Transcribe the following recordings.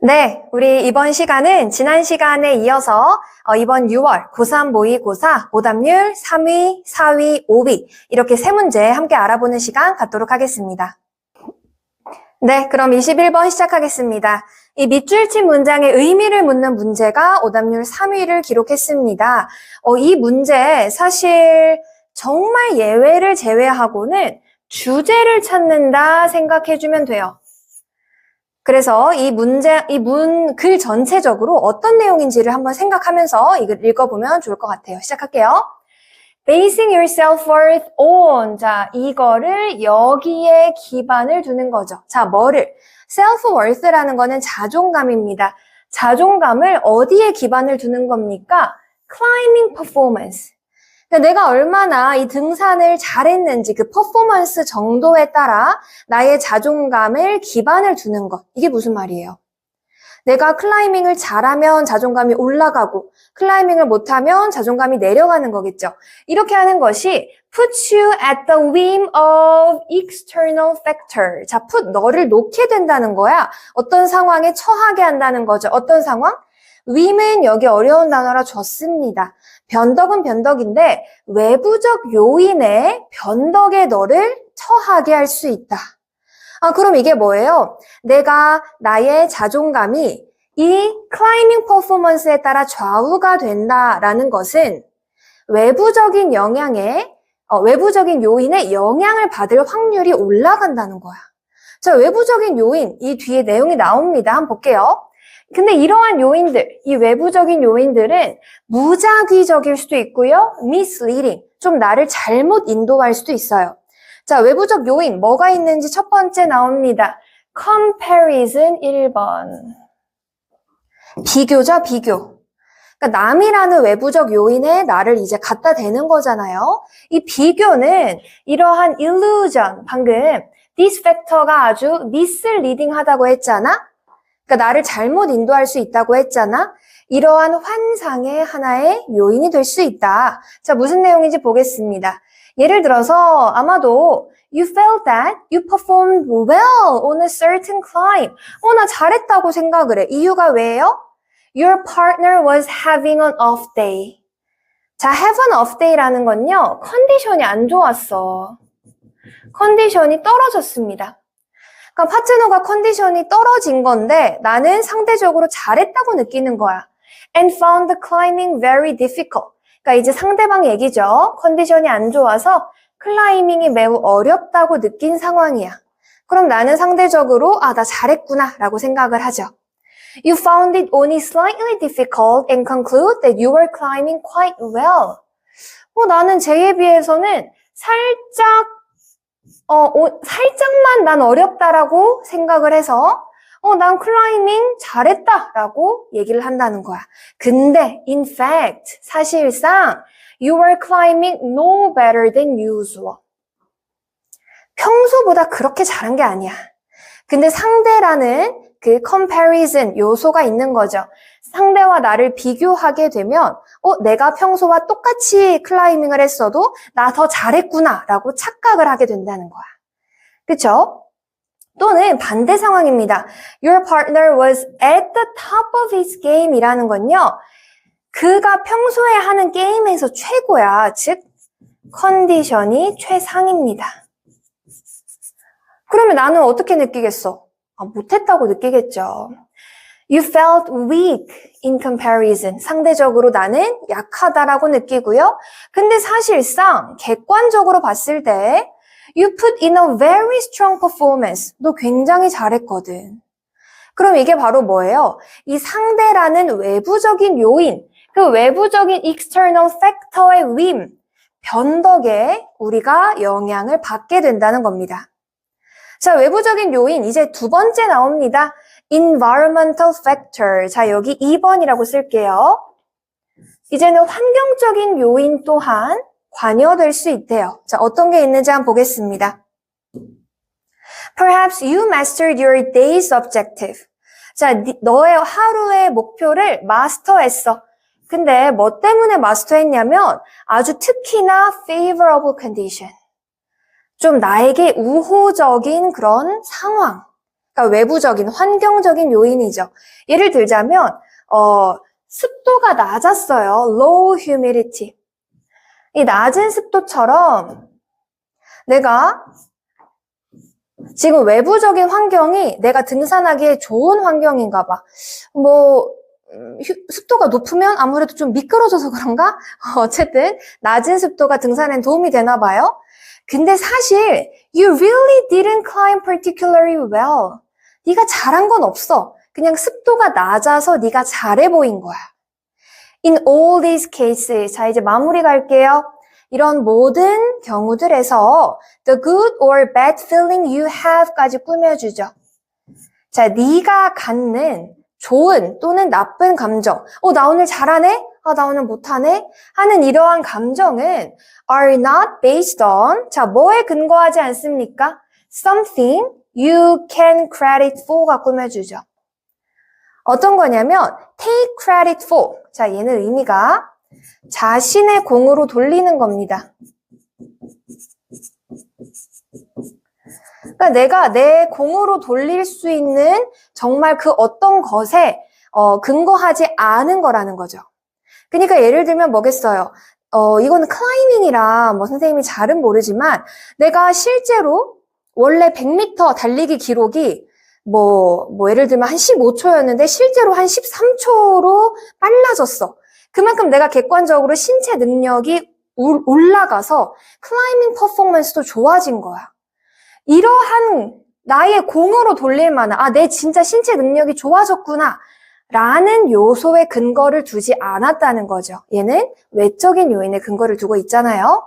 네, 우리 이번 시간은 지난 시간에 이어서 이번 6월 고3, 모의, 고4, 오답률 3위, 4위, 5위 이렇게 세 문제 함께 알아보는 시간 갖도록 하겠습니다. 네, 그럼 21번 시작하겠습니다. 이 밑줄친 문장의 의미를 묻는 문제가 오답률 3위를 기록했습니다. 이 문제 사실 정말 예외를 제외하고는 주제를 찾는다 생각해주면 돼요. 그래서 글 전체적으로 어떤 내용인지를 한번 생각하면서 이걸 읽어보면 좋을 것 같아요. 시작할게요. Basing your self-worth on. 자, 이거를 여기에 기반을 두는 거죠. 자, 뭐를? self-worth라는 거는 자존감입니다. 자존감을 어디에 기반을 두는 겁니까? climbing performance. 내가 얼마나 이 등산을 잘했는지 그 퍼포먼스 정도에 따라 나의 자존감을 기반을 두는 것. 이게 무슨 말이에요? 내가 클라이밍을 잘하면 자존감이 올라가고 클라이밍을 못하면 자존감이 내려가는 거겠죠. 이렇게 하는 것이 puts you at the whim of external factor. 자, 너를 놓게 된다는 거야. 어떤 상황에 처하게 한다는 거죠. 어떤 상황? whim은 여기 어려운 단어라 줬습니다. 변덕은 변덕인데 외부적 요인에 변덕에 너를 처하게 할 수 있다. 그럼 이게 뭐예요? 내가 나의 자존감이 이 클라이밍 퍼포먼스에 따라 좌우가 된다라는 것은 외부적인 요인에 영향을 받을 확률이 올라간다는 거야. 자, 외부적인 요인, 이 뒤에 내용이 나옵니다. 한번 볼게요. 근데 이러한 요인들, 이 외부적인 요인들은 무작위적일 수도 있고요. misleading, 좀 나를 잘못 인도할 수도 있어요. 자, 외부적 요인, 뭐가 있는지 첫 번째 나옵니다. comparison 1번. 비교죠, 비교. 그러니까 남이라는 외부적 요인에 나를 이제 갖다 대는 거잖아요. 이 비교는 이러한 illusion, 방금 this factor가 아주 misleading 하다고 했잖아. 그러니까 나를 잘못 인도할 수 있다고 했잖아. 이러한 환상의 하나의 요인이 될 수 있다. 자, 무슨 내용인지 보겠습니다. 예를 들어서 아마도 you felt that you performed well on a certain climb. 나 잘했다고 생각을 해. 이유가 왜요? Your partner was having an off day. 자, have an off day라는 건요. 컨디션이 안 좋았어. 컨디션이 떨어졌습니다. 그러니까 파트너가 컨디션이 떨어진 건데 나는 상대적으로 잘했다고 느끼는 거야. And found the climbing very difficult. 그러니까 이제 상대방 얘기죠. 컨디션이 안 좋아서 클라이밍이 매우 어렵다고 느낀 상황이야. 그럼 나는 상대적으로 나 잘했구나 라고 생각을 하죠. You found it only slightly difficult and conclude that you were climbing quite well. 나는 쟤에 비해서는 살짝만 난 어렵다라고 생각을 해서 난 클라이밍 잘했다라고 얘기를 한다는 거야. 근데 in fact 사실상 you were climbing no better than usual. 평소보다 그렇게 잘한 게 아니야. 근데 상대라는 그 comparison 요소가 있는 거죠. 상대와 나를 비교하게 되면 내가 평소와 똑같이 클라이밍을 했어도 나 더 잘했구나 라고 착각을 하게 된다는 거야. 그쵸? 또는 반대 상황입니다. Your partner was at the top of his game 이라는 건요. 그가 평소에 하는 게임에서 최고야. 즉 컨디션이 최상입니다. 그러면 나는 어떻게 느끼겠어? 못했다고 느끼겠죠. You felt weak in comparison. 상대적으로 나는 약하다라고 느끼고요. 근데 사실상 객관적으로 봤을 때 You put in a very strong performance. 너 굉장히 잘했거든. 그럼 이게 바로 뭐예요? 이 상대라는 외부적인 요인, 그 외부적인 external factor의 whim, 변덕에 우리가 영향을 받게 된다는 겁니다. 자, 외부적인 요인 이제 두 번째 나옵니다. environmental factor. 자, 여기 2번이라고 쓸게요. 이제는 환경적인 요인 또한 관여될 수 있대요. 자, 어떤 게 있는지 한번 보겠습니다. Perhaps you mastered your day's objective. 자, 너의 하루의 목표를 마스터했어. 근데 뭐 때문에 마스터했냐면 아주 특히나 favorable condition. 좀 나에게 우호적인 그런 상황. 그러니까 외부적인, 환경적인 요인이죠. 예를 들자면, 습도가 낮았어요. low humidity. 이 낮은 습도처럼 내가 지금 외부적인 환경이 내가 등산하기에 좋은 환경인가 봐. 습도가 높으면 아무래도 좀 미끄러져서 그런가? 어쨌든 낮은 습도가 등산엔 도움이 되나 봐요. 근데 사실 you really didn't climb particularly well. 네가 잘한 건 없어. 그냥 습도가 낮아서 네가 잘해 보인 거야. In all these cases. 자, 이제 마무리 갈게요. 이런 모든 경우들에서 the good or bad feeling you have까지 꾸며주죠. 자, 네가 갖는 좋은 또는 나쁜 감정. 나 오늘 잘하네? 나 오늘 못하네? 하는 이러한 감정은 are not based on, 자, 뭐에 근거하지 않습니까? Something you can credit for가 꾸며주죠. 어떤 거냐면 take credit for. 자, 얘는 의미가 자신의 공으로 돌리는 겁니다. 그러니까 내가 내 공으로 돌릴 수 있는 정말 그 어떤 것에 근거하지 않은 거라는 거죠. 그러니까 예를 들면 뭐겠어요? 이거는 클라이밍이라 선생님이 잘은 모르지만 내가 실제로 원래 100m 달리기 기록이 예를 들면 한 15초였는데 실제로 한 13초로 빨라졌어. 그만큼 내가 객관적으로 신체 능력이 올라가서 클라이밍 퍼포먼스도 좋아진 거야. 이러한 나의 공으로 돌릴 만한 내 진짜 신체 능력이 좋아졌구나 라는 요소에 근거를 두지 않았다는 거죠. 얘는 외적인 요인에 근거를 두고 있잖아요.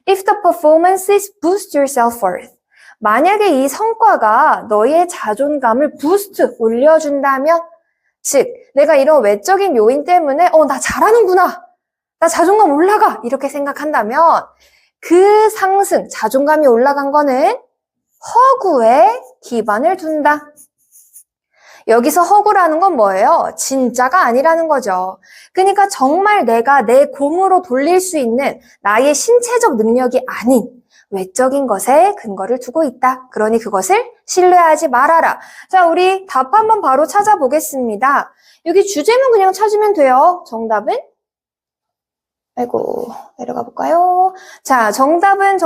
If the performances boost your self-worth. 만약에 이 성과가 너의 자존감을 부스트 올려준다면 즉 내가 이런 외적인 요인 때문에 나 잘하는구나. 나 자존감 올라가. 이렇게 생각한다면 그 상승, 자존감이 올라간 거는 허구에 기반을 둔다. 여기서 허구라는 건 뭐예요? 진짜가 아니라는 거죠. 그러니까 정말 내가 내 공으로 돌릴 수 있는 나의 신체적 능력이 아닌 외적인 것에 근거를 두고 있다. 그러니 그것을 신뢰하지 말아라. 자, 우리 답 한번 바로 찾아보겠습니다. 여기 주제문 그냥 찾으면 돼요. 정답은? 내려가 볼까요? 자, 정답은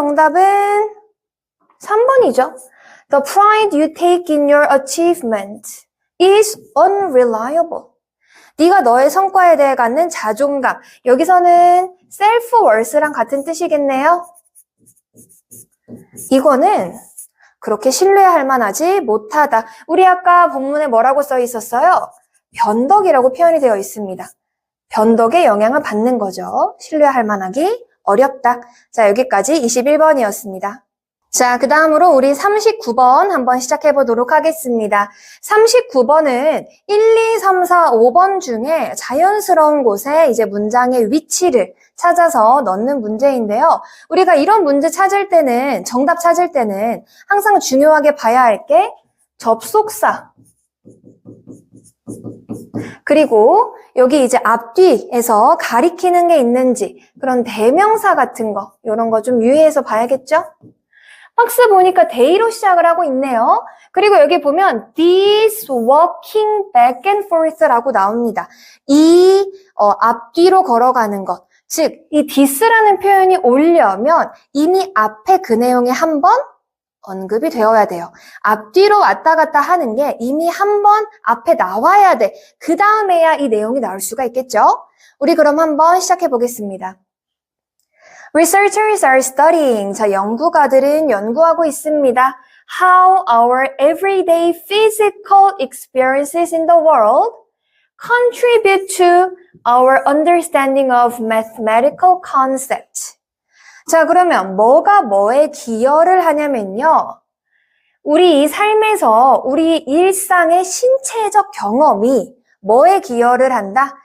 3번이죠. The pride you take in your achievement is unreliable. 네가 너의 성과에 대해 갖는 자존감. 여기서는 self-worth랑 같은 뜻이겠네요. 이거는 그렇게 신뢰할 만하지 못하다. 우리 아까 본문에 뭐라고 써 있었어요? 변덕이라고 표현이 되어 있습니다. 변덕의 영향을 받는 거죠. 신뢰할 만하기 어렵다. 자, 여기까지 21번이었습니다. 자, 그 다음으로 우리 39번 한번 시작해 보도록 하겠습니다. 39번은 1, 2, 3, 4, 5번 중에 자연스러운 곳에 이제 문장의 위치를 찾아서 넣는 문제인데요. 우리가 이런 문제 찾을 때는, 정답 찾을 때는 항상 중요하게 봐야 할 게 접속사. 그리고 여기 이제 앞뒤에서 가리키는 게 있는지 그런 대명사 같은 거, 이런 거 좀 유의해서 봐야겠죠? 박스 보니까 day로 시작을 하고 있네요. 그리고 여기 보면 this walking back and forth라고 나옵니다. 이 앞뒤로 걸어가는 것. 즉, 이 this라는 표현이 오려면 이미 앞에 그 내용이 한 번 언급이 되어야 돼요. 앞뒤로 왔다 갔다 하는 게 이미 한 번 앞에 나와야 돼. 그 다음에야 이 내용이 나올 수가 있겠죠? 우리 그럼 한번 시작해 보겠습니다. Researchers are studying. 자, 연구가들은 연구하고 있습니다. How our everyday physical experiences in the world contribute to our understanding of mathematical concepts. 자, 그러면 뭐가 뭐에 기여를 하냐면요. 우리 이 삶에서 우리 일상의 신체적 경험이 뭐에 기여를 한다?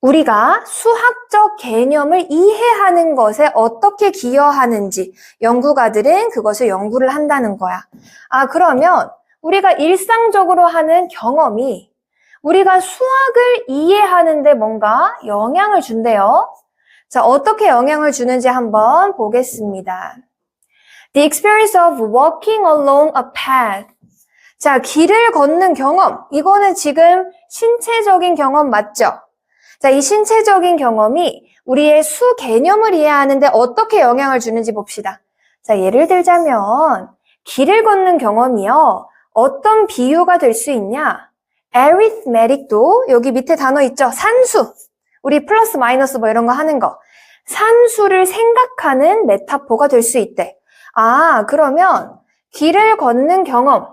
우리가 수학적 개념을 이해하는 것에 어떻게 기여하는지 연구가들은 그것을 연구를 한다는 거야. 그러면 우리가 일상적으로 하는 경험이 우리가 수학을 이해하는데 뭔가 영향을 준대요. 자, 어떻게 영향을 주는지 한번 보겠습니다. The experience of walking along a path. 자, 길을 걷는 경험. 이거는 지금 신체적인 경험 맞죠? 자, 이 신체적인 경험이 우리의 수 개념을 이해하는데 어떻게 영향을 주는지 봅시다. 자, 예를 들자면 길을 걷는 경험이요. 어떤 비유가 될 수 있냐? arithmetic도 여기 밑에 단어 있죠? 산수. 우리 플러스 마이너스 뭐 이런 거 하는 거. 산수를 생각하는 메타포가 될 수 있대. 아, 그러면 길을 걷는 경험,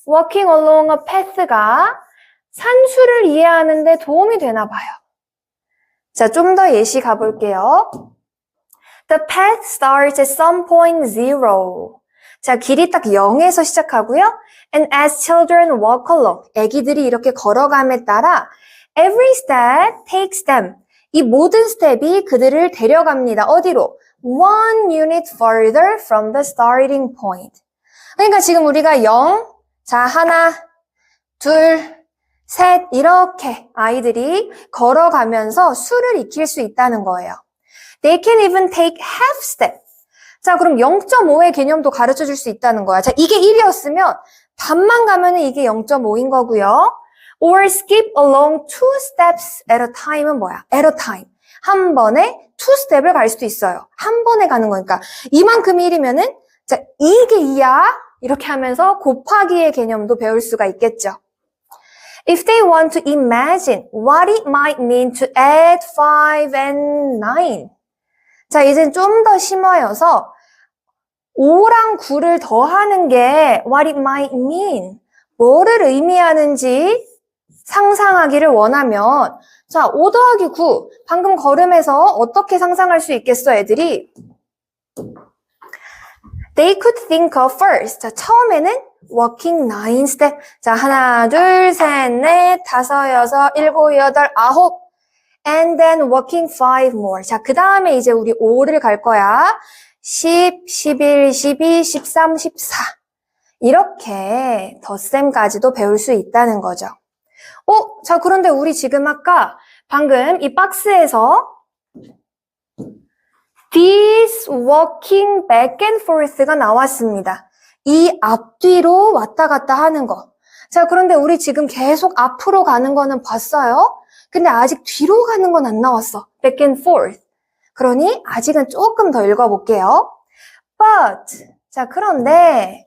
walking along a path가 산수를 이해하는데 도움이 되나 봐요. 자, 좀 더 예시 가볼게요. The path starts at some point 0. 자, 길이 딱 0에서 시작하고요. And as children walk along, 애기들이 이렇게 걸어감에 따라 every step takes them. 이 모든 스텝이 그들을 데려갑니다. 어디로? One unit further from the starting point. 그러니까 지금 우리가 0, 자, 하나, 둘, 셋 이렇게 아이들이 걸어가면서 수를 익힐 수 있다는 거예요. They can even take half step. 자, 그럼 0.5의 개념도 가르쳐 줄 수 있다는 거야. 자, 이게 1이었으면 반만 가면은 이게 0.5인 거고요. Or skip along two steps at a time은 뭐야? At a time. 한 번에 two step을 갈 수도 있어요. 한 번에 가는 거니까. 이만큼이 1이면은 자, 이게 2야. 이렇게 하면서 곱하기의 개념도 배울 수가 있겠죠. If they want to imagine what it might mean to add 5 and 9. 자, 이젠 좀 더 심화여서 5랑 9를 더하는 게 what it might mean. 뭐를 의미하는지 상상하기를 원하면 자, 5 더하기 9. 방금 걸음에서 어떻게 상상할 수 있겠어, 애들이? They could think of first. 자, 처음에는 walking 9 step. 자, 하나, 둘, 셋, 넷, 다섯, 여섯, 일곱, 여덟, 아홉. And then walking 5 more. 자, 그 다음에 이제 우리 5를 갈 거야. 10, 11, 12, 13, 14. 이렇게 덧셈까지도 배울 수 있다는 거죠. 자, 그런데 우리 지금 아까 방금 이 박스에서 This walking back and forth가 나왔습니다. 이 앞뒤로 왔다 갔다 하는 거. 자, 그런데 우리 지금 계속 앞으로 가는 거는 봤어요? 근데 아직 뒤로 가는 건 안 나왔어. back and forth. 그러니 아직은 조금 더 읽어볼게요. But, 자, 그런데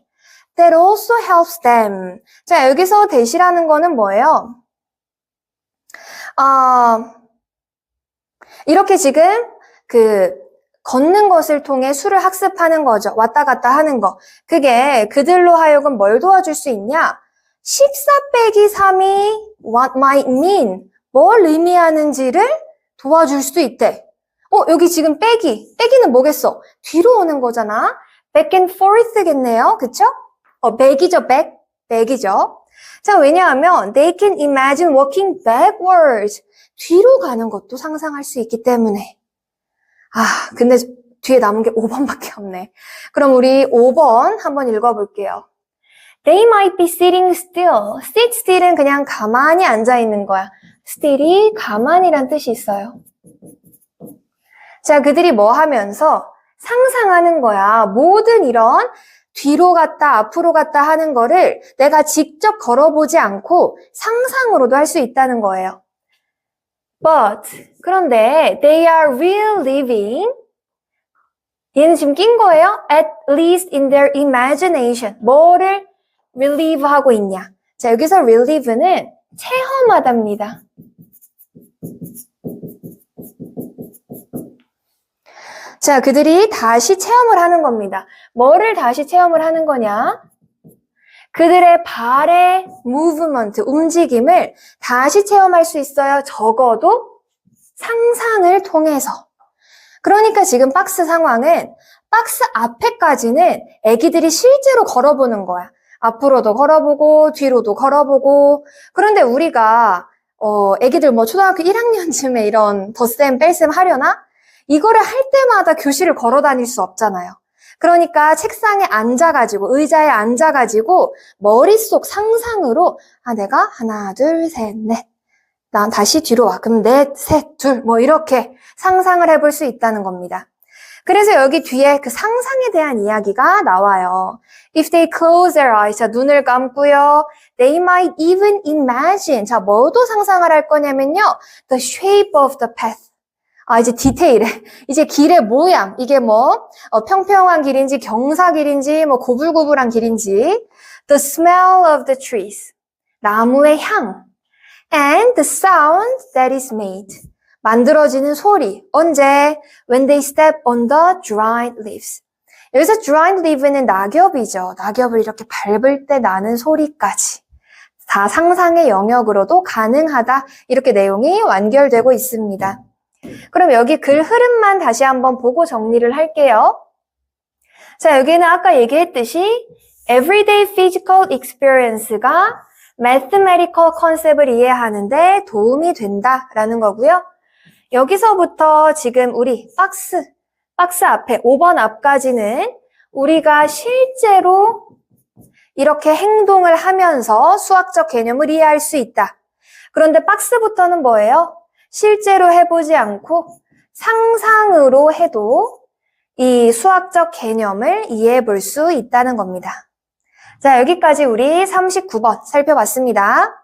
that also helps them. 자, 여기서 that이라는 거는 뭐예요? 이렇게 지금 걷는 것을 통해 수를 학습하는 거죠. 왔다 갔다 하는 거. 그게 그들로 하여금 뭘 도와줄 수 있냐? 14 빼기 3이 what might mean. 뭘 의미하는지를 도와줄 수도 있대. 여기 지금 빼기는 뭐겠어? 뒤로 오는 거잖아. back and forth겠네요. 그쵸? back이죠, back이죠. 자, 왜냐하면 they can imagine walking backwards. 뒤로 가는 것도 상상할 수 있기 때문에. 근데 뒤에 남은 게 5번밖에 없네. 그럼 우리 5번 한번 읽어볼게요. They might be sitting still. Sit still은 그냥 가만히 앉아있는 거야. still이 가만히란 뜻이 있어요. 자, 그들이 뭐 하면서 상상하는 거야. 모든 이런 뒤로 갔다 앞으로 갔다 하는 거를 내가 직접 걸어보지 않고 상상으로도 할 수 있다는 거예요. But, 그런데 they are reliving. 얘는 지금 낀 거예요. At least in their imagination. 뭐를 relive 하고 있냐. 자, 여기서 relive는 체험하답니다. 자, 그들이 다시 체험을 하는 겁니다. 뭐를 다시 체험을 하는 거냐? 그들의 발의 무브먼트, 움직임을 다시 체험할 수 있어요. 적어도 상상을 통해서. 그러니까 지금 박스 상황은 박스 앞에까지는 애기들이 실제로 걸어보는 거야. 앞으로도 걸어보고 뒤로도 걸어보고. 그런데 우리가 애기들 뭐 초등학교 1학년쯤에 이런 덧셈 뺄셈 하려나? 이거를 할 때마다 교실을 걸어 다닐 수 없잖아요. 그러니까 책상에 앉아가지고 의자에 앉아가지고 머릿속 상상으로 내가 하나 둘 셋 넷 난 다시 뒤로 와. 그럼 넷 셋 둘 뭐 이렇게 상상을 해볼 수 있다는 겁니다. 그래서 여기 뒤에 그 상상에 대한 이야기가 나와요. If they close their eyes, 자, 눈을 감고요. They might even imagine, 자, 뭐도 상상을 할 거냐면요. The shape of the path. 이제 디테일해. 이제 길의 모양. 이게 뭐, 평평한 길인지, 경사길인지, 뭐, 고불고불한 길인지. The smell of the trees. 나무의 향. And the sound that is made. 만들어지는 소리. 언제? When they step on the dried leaves. 여기서 dried leaf는 낙엽이죠. 낙엽을 이렇게 밟을 때 나는 소리까지. 다 상상의 영역으로도 가능하다. 이렇게 내용이 완결되고 있습니다. 그럼 여기 글 흐름만 다시 한번 보고 정리를 할게요. 자, 여기는 아까 얘기했듯이 everyday physical experience가 mathematical 컨셉을 이해하는데 도움이 된다라는 거고요. 여기서부터 지금 우리 박스 앞에 5번 앞까지는 우리가 실제로 이렇게 행동을 하면서 수학적 개념을 이해할 수 있다. 그런데 박스부터는 뭐예요? 실제로 해보지 않고 상상으로 해도 이 수학적 개념을 이해해 볼 수 있다는 겁니다. 자, 여기까지 우리 39번 살펴봤습니다.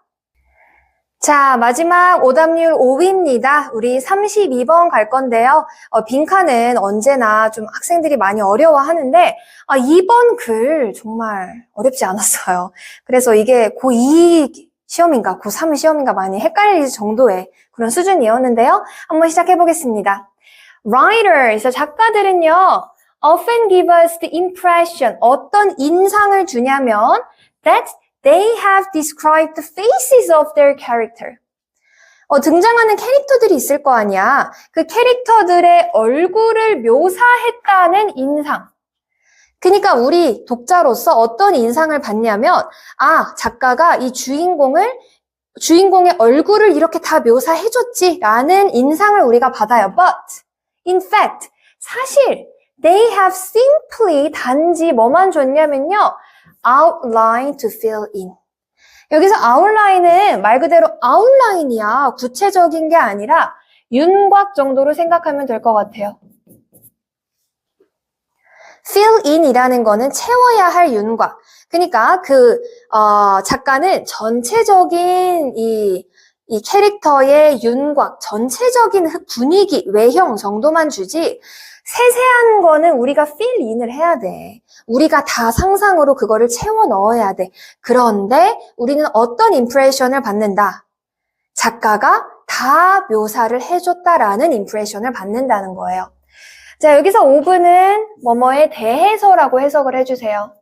자, 마지막 오답률 5위입니다. 우리 32번 갈 건데요. 빈칸은 언제나 좀 학생들이 많이 어려워하는데 2번 글 정말 어렵지 않았어요. 그래서 이게 고2 시험인가 고3 시험인가 많이 헷갈릴 정도의 그런 수준이었는데요. 한번 시작해 보겠습니다. Writers, 작가들은요. often give us the impression, 어떤 인상을 주냐면 that they have described the faces of their character. 등장하는 캐릭터들이 있을 거 아니야. 그 캐릭터들의 얼굴을 묘사했다는 인상. 그러니까 우리 독자로서 어떤 인상을 받냐면 작가가 이 주인공의 얼굴을 이렇게 다 묘사해줬지라는 인상을 우리가 받아요. But, in fact, 사실 they have simply 단지 뭐만 줬냐면요. outline to fill in. 여기서 outline은 말 그대로 outline이야. 구체적인 게 아니라 윤곽 정도로 생각하면 될 것 같아요. fill in이라는 거는 채워야 할 윤곽. 그러니까 작가는 전체적인 이 캐릭터의 윤곽, 전체적인 분위기, 외형 정도만 주지 세세한 거는 우리가 fill in을 해야 돼. 우리가 다 상상으로 그거를 채워 넣어야 돼. 그런데 우리는 어떤 임프레션을 받는다? 작가가 다 묘사를 해줬다라는 임프레션을 받는다는 거예요. 자, 여기서 5분은 뭐뭐에 대해서라고 해석을 해주세요.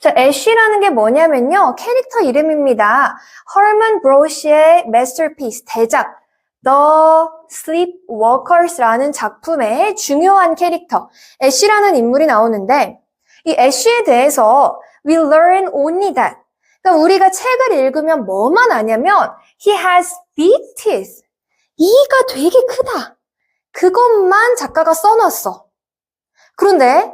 자, 애쉬라는 게 뭐냐면요. 캐릭터 이름입니다. 허먼 브로시의 masterpiece, 대작. The Sleepwalkers라는 작품의 중요한 캐릭터, 애쉬라는 인물이 나오는데 이 애쉬에 대해서 we learn only that. 그러니까 우리가 책을 읽으면 뭐만 아냐면 he has big teeth. 이가 되게 크다. 그것만 작가가 써놨어. 그런데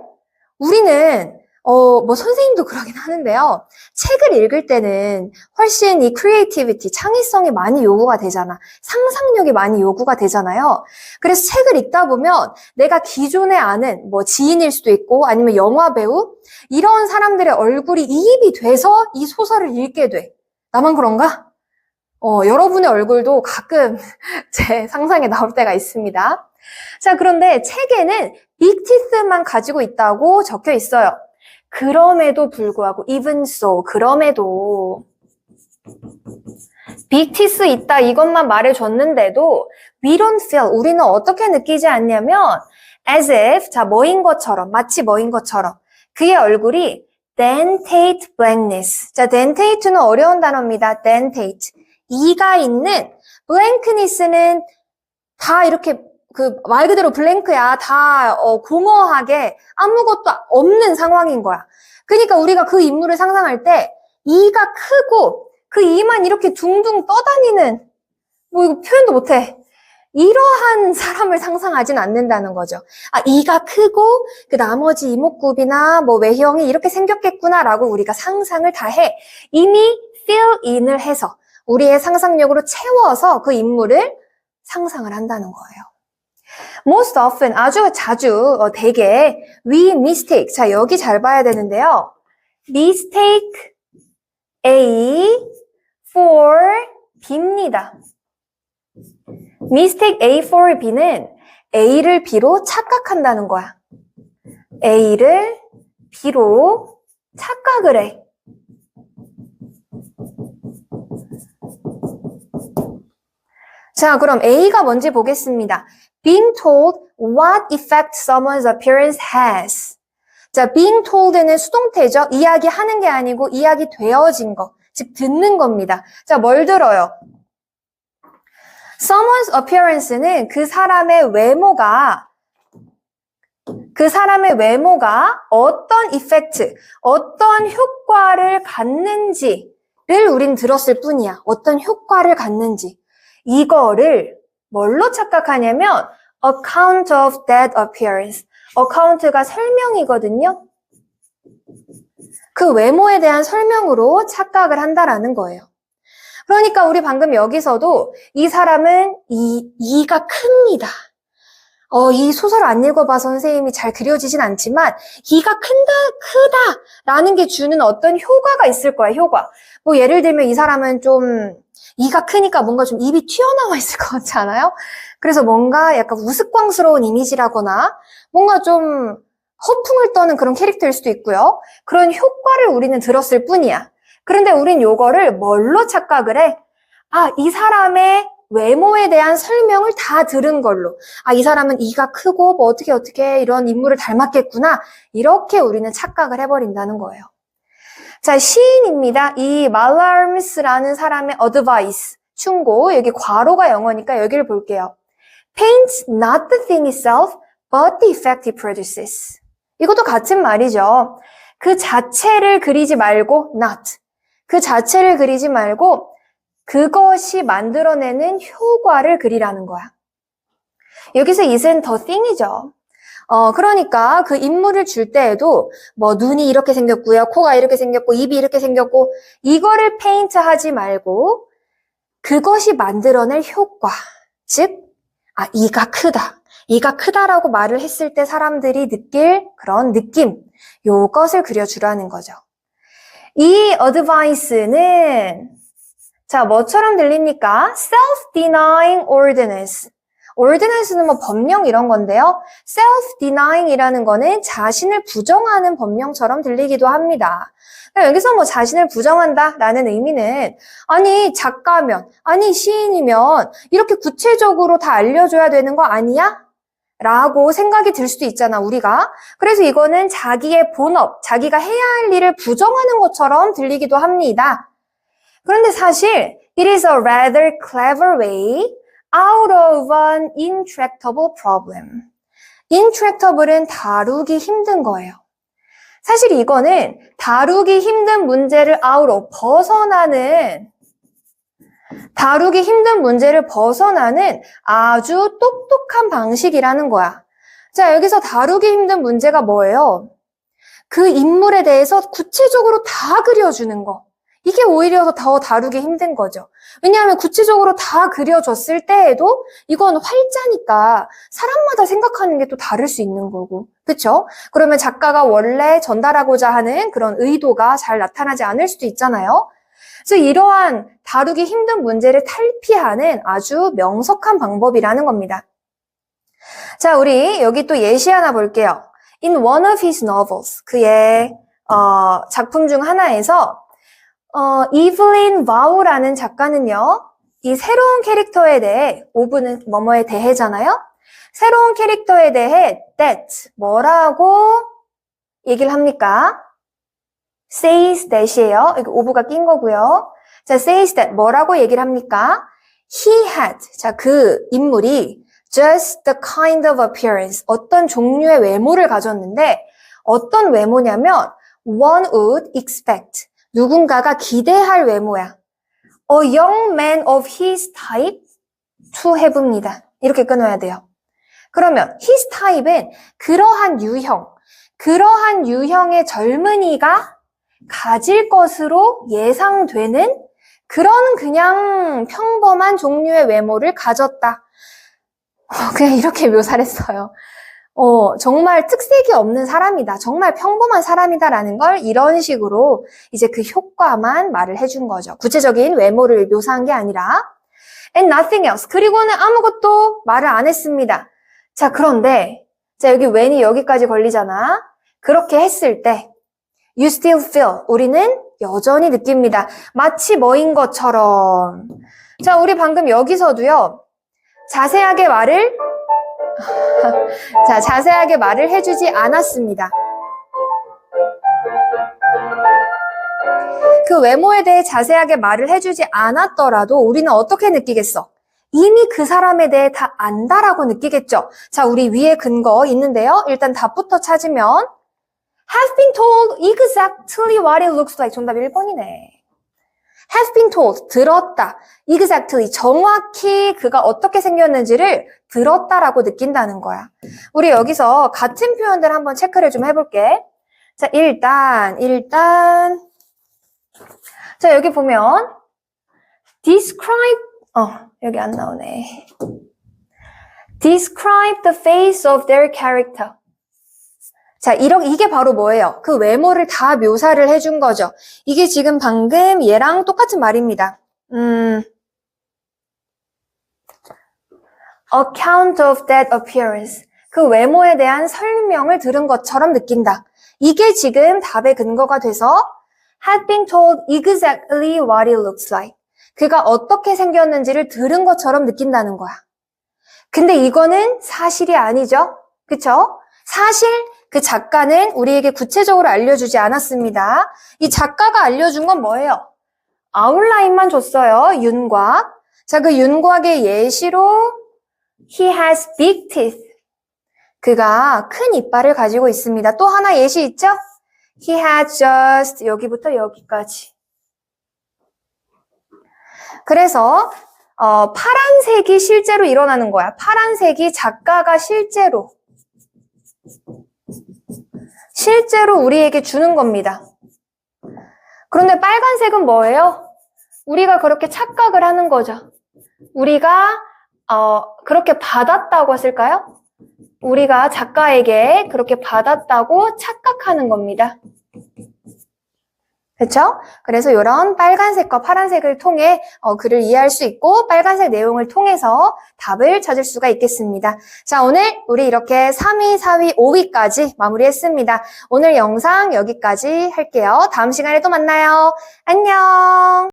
우리는 선생님도 그러긴 하는데요. 책을 읽을 때는 훨씬 이 크리에이티비티, 창의성이 많이 요구가 되잖아. 상상력이 많이 요구가 되잖아요. 그래서 책을 읽다 보면 내가 기존에 아는 지인일 수도 있고 아니면 영화 배우 이런 사람들의 얼굴이 이입이 돼서 이 소설을 읽게 돼. 나만 그런가? 여러분의 얼굴도 가끔 제 상상에 나올 때가 있습니다. 자, 그런데 책에는 빅티스만 가지고 있다고 적혀 있어요. 그럼에도 불구하고 even so, 그럼에도 빅티스 있다 이것만 말해줬는데도 we don't feel, 우리는 어떻게 느끼지 않냐면 as if, 자, 뭐인 것처럼, 마치 뭐인 것처럼 그의 얼굴이 dentate blankness. 자, dentate는 어려운 단어입니다. dentate. 이가 있는 blankness는 다 이렇게 말 그대로 블랭크야. 다 공허하게 아무것도 없는 상황인 거야. 그러니까 우리가 그 인물을 상상할 때 이가 크고 그 이만 이렇게 둥둥 떠다니는 이거 표현도 못해. 이러한 사람을 상상하진 않는다는 거죠. 이가 크고 그 나머지 이목구비나 외형이 이렇게 생겼겠구나라고 우리가 상상을 다 해. 이미 fill in을 해서 우리의 상상력으로 채워서 그 인물을 상상을 한다는 거예요. Most often, 아주 자주, 되게, we mistake. 자, 여기 잘 봐야 되는데요. mistake A for B입니다. mistake A for B는 A를 B로 착각한다는 거야. A를 B로 착각을 해. 자, 그럼 A가 뭔지 보겠습니다. Being told what effect someone's appearance has. 자, being told는 수동태죠. 이야기하는 게 아니고 이야기 되어진 거, 즉 듣는 겁니다. 자, 뭘 들어요? Someone's appearance는 그 사람의 외모가 어떤 effect, 어떤 효과를 갖는지를 우린 들었을 뿐이야. 어떤 효과를 갖는지. 이거를 뭘로 착각하냐면 account of that appearance. account가 설명이거든요. 그 외모에 대한 설명으로 착각을 한다라는 거예요. 그러니까 우리 방금 여기서도 이 사람은 이가 큽니다. 이 소설 안 읽어봐서 선생님이 잘 그려지진 않지만 이가 크다라는 게 주는 어떤 효과가 있을 거야, 효과. 뭐 예를 들면 이 사람은 좀 이가 크니까 뭔가 좀 입이 튀어나와 있을 것 같지 않아요? 그래서 뭔가 약간 우스꽝스러운 이미지라거나 뭔가 좀 허풍을 떠는 그런 캐릭터일 수도 있고요. 그런 효과를 우리는 들었을 뿐이야. 그런데 우린 요거를 뭘로 착각을 해? 이 사람의 외모에 대한 설명을 다 들은 걸로. 이 사람은 이가 크고 뭐 어떻게 이런 인물을 닮았겠구나. 이렇게 우리는 착각을 해버린다는 거예요. 자, 시인입니다. 이 말람스라는 사람의 advice, 충고, 여기 괄호가 영어니까 여기를 볼게요. Paint not the thing itself, but the effect it produces. 이것도 같은 말이죠. 그 자체를 그리지 말고, not. 그 자체를 그리지 말고, 그것이 만들어내는 효과를 그리라는 거야. 여기서 it은 the thing이죠. 그러니까 그 인물을 줄 때에도 뭐 눈이 이렇게 생겼고요. 코가 이렇게 생겼고 입이 이렇게 생겼고 이거를 페인트 하지 말고 그것이 만들어낼 효과. 즉, 이가 크다. 이가 크다라고 말을 했을 때 사람들이 느낄 그런 느낌. 요것을 그려주라는 거죠. 이 advice는 자, 뭐처럼 들립니까? self-denying ordinance. ordinance는 뭐 법령 이런 건데요. self-denying이라는 거는 자신을 부정하는 법령처럼 들리기도 합니다. 여기서 뭐 자신을 부정한다라는 의미는 작가면, 시인이면 이렇게 구체적으로 다 알려줘야 되는 거 아니야? 라고 생각이 들 수도 있잖아, 우리가. 그래서 이거는 자기의 본업, 자기가 해야 할 일을 부정하는 것처럼 들리기도 합니다. 그런데 사실 it is a rather clever way out of an intractable problem. intractable은 다루기 힘든 거예요. 사실 이거는 다루기 힘든 문제를 out of, 다루기 힘든 문제를 벗어나는 아주 똑똑한 방식이라는 거야. 자, 여기서 다루기 힘든 문제가 뭐예요? 그 인물에 대해서 구체적으로 다 그려주는 거. 이게 오히려 더 다루기 힘든 거죠. 왜냐하면 구체적으로 다 그려줬을 때에도 이건 활자니까 사람마다 생각하는 게 또 다를 수 있는 거고. 그렇죠? 그러면 작가가 원래 전달하고자 하는 그런 의도가 잘 나타나지 않을 수도 있잖아요. 그래서 이러한 다루기 힘든 문제를 탈피하는 아주 명석한 방법이라는 겁니다. 자, 우리 여기 또 예시 하나 볼게요. In one of his novels, 그의 작품 중 하나에서 이블린 바우라는 작가는요, 이 새로운 캐릭터에 대해, of는 뭐뭐에 대해잖아요? 새로운 캐릭터에 대해 that, 뭐라고 얘기를 합니까? says that이에요. 이거 of가 낀 거고요. 자, says that, 뭐라고 얘기를 합니까? He had, 자, 그 인물이 just the kind of appearance, 어떤 종류의 외모를 가졌는데, 어떤 외모냐면, one would expect, 누군가가 기대할 외모야. A young man of his type to have입니다. 이렇게 끊어야 돼요. 그러면 his type은 그러한 유형의 젊은이가 가질 것으로 예상되는 그런 그냥 평범한 종류의 외모를 가졌다. 그냥 이렇게 묘사를 했어요. 정말 특색이 없는 사람이다. 정말 평범한 사람이다라는 걸 이런 식으로 이제 그 효과만 말을 해준 거죠. 구체적인 외모를 묘사한 게 아니라. And nothing else. 그리고는 아무것도 말을 안 했습니다. 자, 그런데 자, 여기 when이 여기까지 걸리잖아. 그렇게 했을 때 you still feel. 우리는 여전히 느낍니다. 마치 뭐인 것처럼. 자, 우리 방금 여기서도요. 자세하게 말을 해주지 않았습니다. 그 외모에 대해 자세하게 말을 해주지 않았더라도 우리는 어떻게 느끼겠어? 이미 그 사람에 대해 다 안다라고 느끼겠죠? 자, 우리 위에 근거 있는데요. 일단 답부터 찾으면 have been told exactly what it looks like. 정답 1번이네. have been told, 들었다. exactly, 정확히 그가 어떻게 생겼는지를 들었다라고 느낀다는 거야. 우리 여기서 같은 표현들 한번 체크를 좀 해볼게. 자, 일단 자, 여기 보면 describe, 여기 안 나오네. describe the face of their character. 자, 이게 바로 뭐예요? 그 외모를 다 묘사를 해준 거죠. 이게 지금 방금 얘랑 똑같은 말입니다. account of that appearance. 그 외모에 대한 설명을 들은 것처럼 느낀다. 이게 지금 답의 근거가 돼서 had been told exactly what it looks like. 그가 어떻게 생겼는지를 들은 것처럼 느낀다는 거야. 근데 이거는 사실이 아니죠? 그쵸? 사실 그 작가는 우리에게 구체적으로 알려주지 않았습니다. 이 작가가 알려준 건 뭐예요? 아웃라인만 줬어요. 윤곽. 자, 그 윤곽의 예시로 He has big teeth. 그가 큰 이빨을 가지고 있습니다. 또 하나 예시 있죠? He has just 여기부터 여기까지. 그래서 파란색이 실제로 일어나는 거야. 파란색이 작가가 실제로 우리에게 주는 겁니다. 그런데 빨간색은 뭐예요? 우리가 그렇게 착각을 하는 거죠. 우리가 그렇게 받았다고 했을까요? 우리가 작가에게 그렇게 받았다고 착각하는 겁니다. 그렇죠? 그래서 이런 빨간색과 파란색을 통해 글을 이해할 수 있고 빨간색 내용을 통해서 답을 찾을 수가 있겠습니다. 자, 오늘 우리 이렇게 3위, 4위, 5위까지 마무리했습니다. 오늘 영상 여기까지 할게요. 다음 시간에 또 만나요. 안녕!